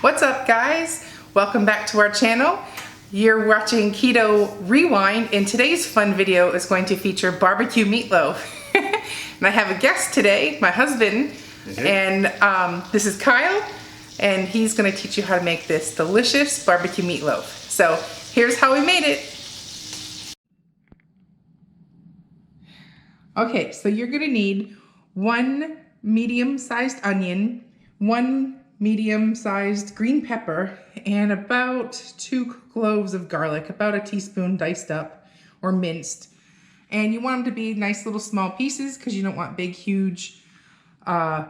What's up, guys? Welcome back to our channel. You're watching Keto Rewind, and today's fun video is going to feature barbecue meatloaf. And I have a guest today, my husband, and this is Kyle, and he's gonna teach you how to make this delicious barbecue meatloaf. So here's how we made it. Okay, so you're gonna need one medium-sized onion, one medium-sized green pepper, and about 2 cloves of garlic, about a teaspoon diced up or minced. And you want them to be nice little small pieces because you don't want big, huge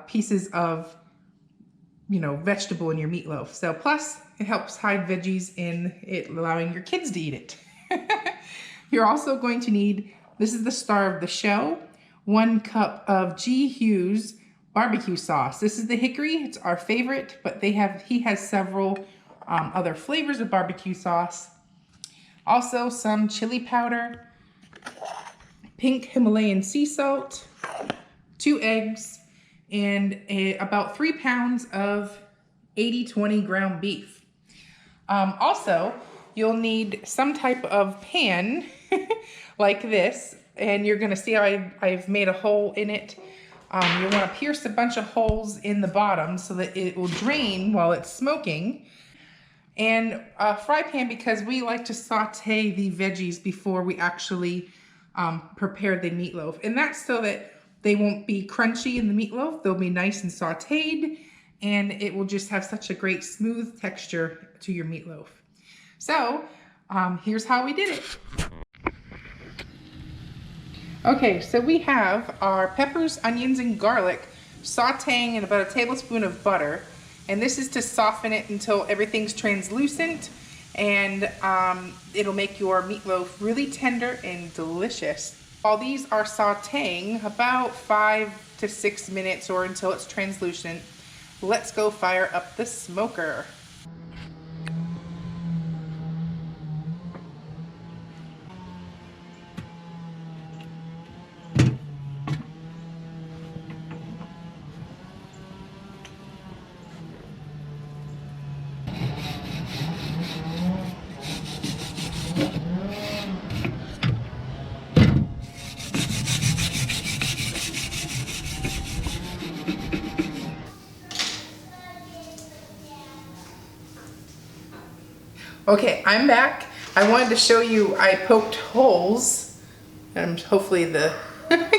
pieces of, vegetable in your meatloaf. So plus it helps hide veggies in it, allowing your kids to eat it. You're also going to need, this is the star of the show, 1 cup of G Hughes BBQ sauce. This is the hickory, it's our favorite, but he has several other flavors of barbecue sauce. Also some chili powder, pink Himalayan sea salt, 2 eggs, and about 3 pounds of 80-20 ground beef. Also, you'll need some type of pan like this, and you're gonna see I've made a hole in it. You want to pierce a bunch of holes in the bottom so that it will drain while it's smoking. And a fry pan because we like to saute the veggies before we actually prepare the meatloaf. And that's so that they won't be crunchy in the meatloaf. They'll be nice and sauteed, and it will just have such a great smooth texture to your meatloaf. So here's how we did it. Okay, so we have our peppers, onions, and garlic sauteing in about a tablespoon of butter. And this is to soften it until everything's translucent, and it'll make your meatloaf really tender and delicious. While these are sauteing about 5 to 6 minutes or until it's translucent, let's go fire up the smoker. Okay, I'm back. I wanted to show you I poked holes, and hopefully the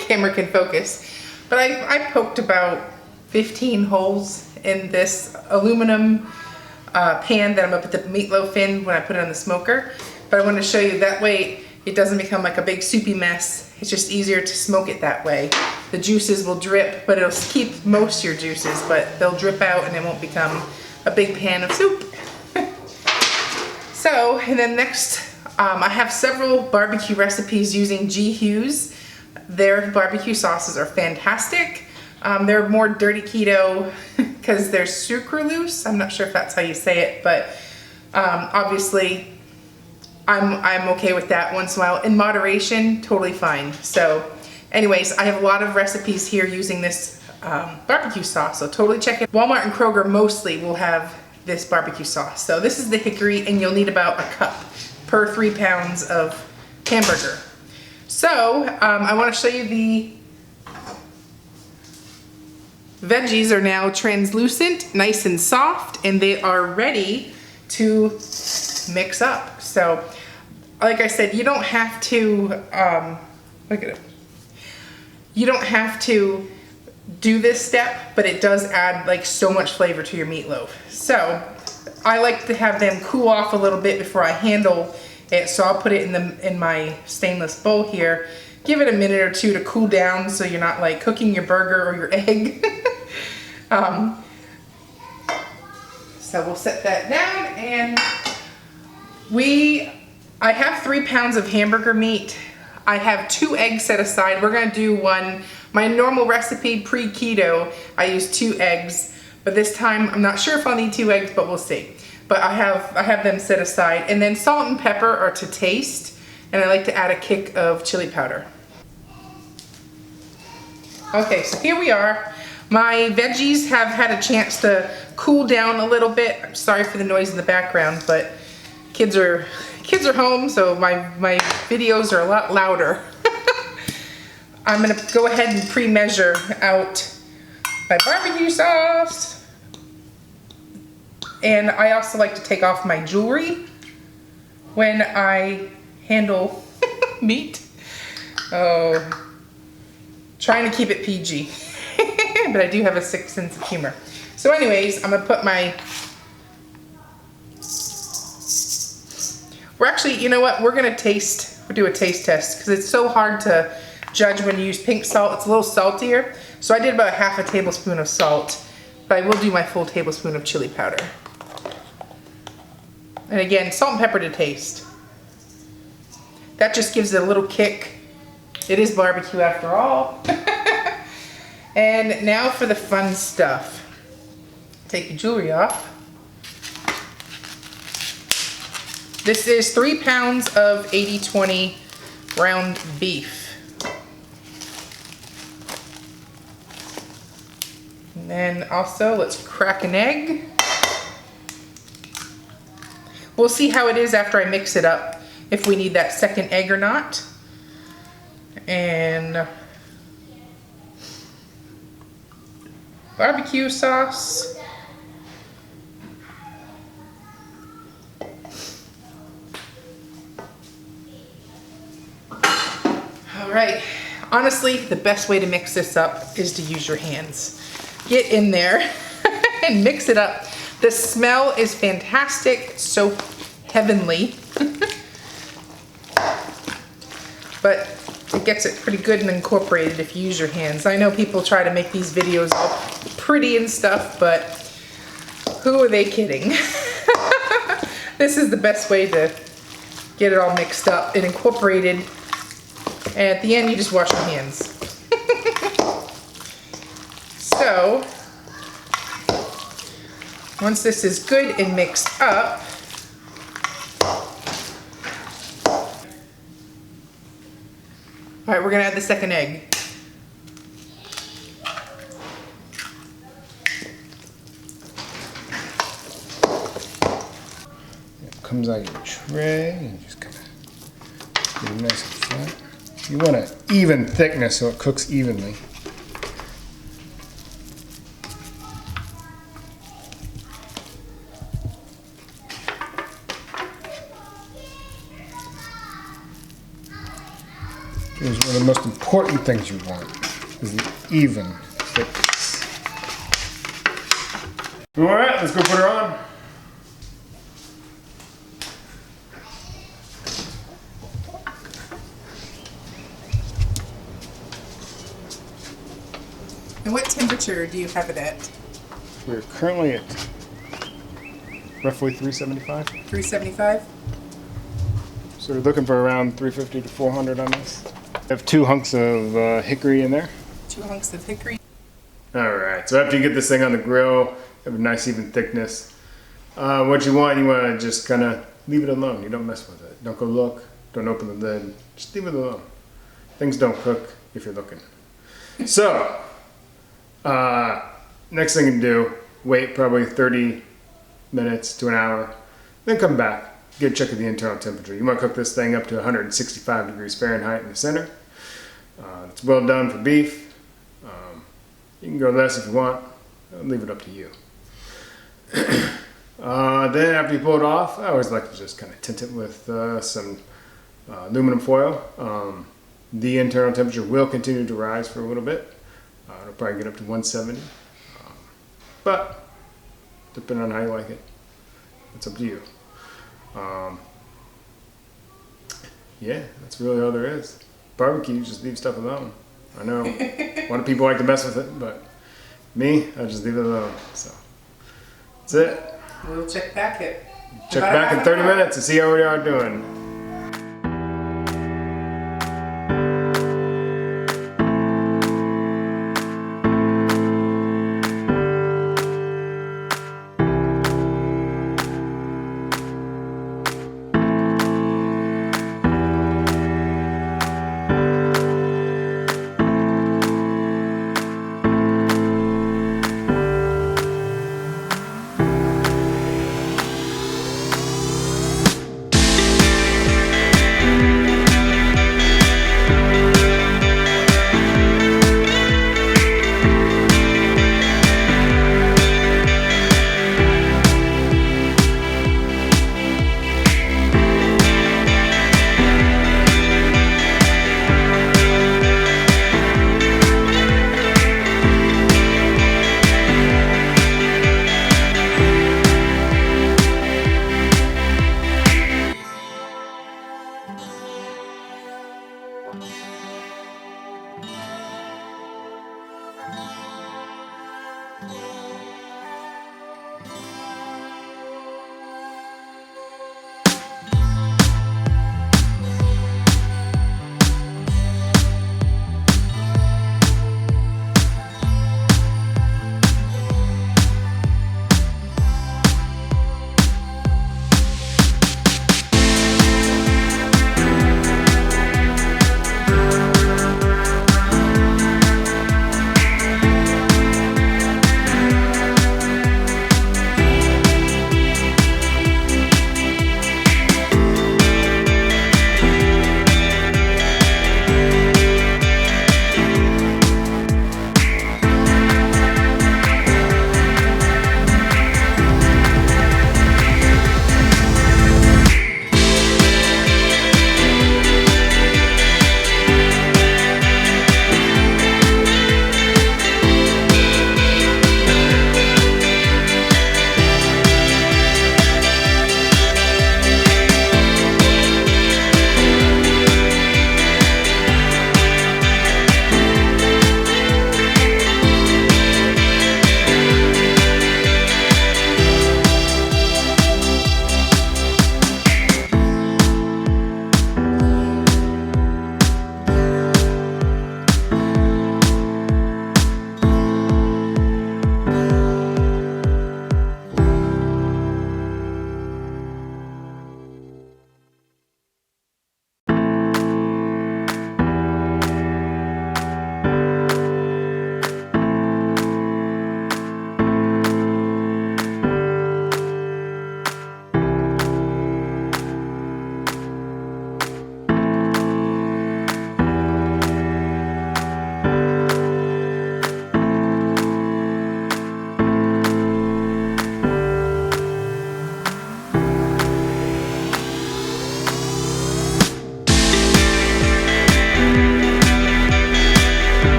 camera can focus, but I poked about 15 holes in this aluminum pan that I'm gonna put the meatloaf in when I put it on the smoker. But I wanted to show you that way it doesn't become like a big soupy mess. It's just easier to smoke it that way. The juices will drip, but it'll keep most of your juices, but they'll drip out and it won't become a big pan of soup. So, and then next, I have several barbecue recipes using G Hughes. Their barbecue sauces are fantastic. They're more dirty keto because they're sucralose. I'm not sure if that's how you say it, but obviously I'm okay with that once in a while. In moderation, totally fine. So anyways, I have a lot of recipes here using this barbecue sauce, so totally check it. Walmart and Kroger mostly will have this barbecue sauce. So this is the hickory, and you'll need about a cup per 3 pounds of hamburger. So I want to show you the veggies are now translucent, nice and soft, and they are ready to mix up. So like I said, you don't have to look at it. You don't have to do this step, but it does add like so much flavor to your meatloaf. So I like to have them cool off a little bit before I handle it. So I'll put it in my stainless bowl here. Give it a minute or two to cool down so you're not like cooking your burger or your egg. So we'll set that down, and I have 3 pounds of hamburger meat. I have 2 eggs set aside. We're gonna do one. My normal recipe pre-keto, I use 2 eggs, but this time I'm not sure if I'll need 2 eggs, but we'll see. But I have them set aside. And then salt and pepper are to taste, and I like to add a kick of chili powder. Okay, so here we are. My veggies have had a chance to cool down a little bit. I'm sorry for the noise in the background, but kids are home, so my videos are a lot louder. I'm gonna go ahead and pre-measure out my barbecue sauce. And I also like to take off my jewelry when I handle meat. Oh, trying to keep it PG. But I do have a sick sense of humor. So anyways, I'm gonna put my, we're actually, you know what, we'll do a taste test because it's so hard to judge when you use pink salt. It's a little saltier. So I did about half a tablespoon of salt, but I will do my full tablespoon of chili powder. And again, salt and pepper to taste. That just gives it a little kick. It is barbecue after all. And now for the fun stuff. Take the jewelry off. This is 3 pounds of 80/20 ground beef. And then also let's crack an egg. We'll see how it is after I mix it up, if we need that second egg or not. And barbecue sauce. All right, honestly, the best way to mix this up is to use your hands. Get in there and mix it up. The smell is fantastic, so heavenly. But it gets it pretty good and incorporated if you use your hands. I know people try to make these videos all pretty and stuff, but who are they kidding? This is the best way to get it all mixed up and incorporated. And at the end, you just wash your hands. So, once this is good and mixed up, all right, we're gonna add the second egg. It comes out your tray and just kind of get it nice and flat. You want an even thickness so it cooks evenly. Here's one of the most important things you want, is the even thickness. All right, let's go put her on. And what temperature do you have it at? We're currently at roughly 375. 375? So we're looking for around 350 to 400 on this. I have 2 hunks of hickory in there. 2 hunks of hickory. All right, so after you get this thing on the grill, have a nice even thickness. What you want to just kind of leave it alone. You don't mess with it. Don't go look. Don't open the lid. Just leave it alone. Things don't cook if you're looking. So, next thing you do, wait probably 30 minutes to an hour, then come back. Get a check of the internal temperature. You want to cook this thing up to 165 degrees Fahrenheit in the center. It's well done for beef. You can go less if you want. I'll leave it up to you. Then after you pull it off, I always like to just kind of tint it with some aluminum foil. The internal temperature will continue to rise for a little bit. It'll probably get up to 170. But depending on how you like it, it's up to you. Yeah, that's really all there is. Barbecue, just leave stuff alone. I know a lot of people like to mess with it, but me, I just leave it alone. So that's it. We'll check back in 30 minutes to see how we are doing.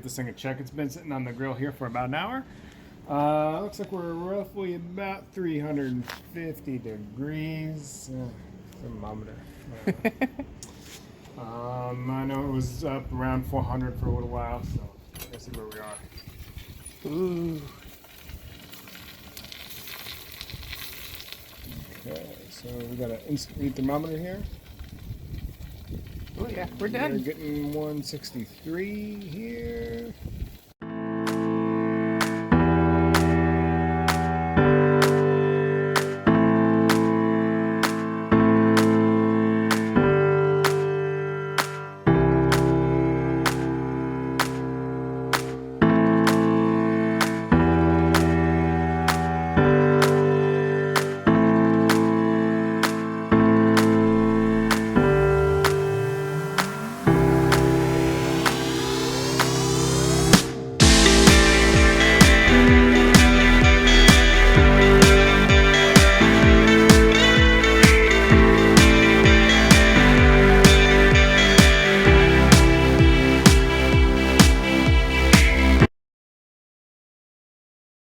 this thing a check. It's been sitting on the grill here for about an hour. Looks like we're roughly about 350 degrees. Thermometer. I know it was up around 400 for a little while, so let's see where we are. Ooh. Okay, so we got an instant read thermometer here. Oh yeah, we're We're done. getting 163 here.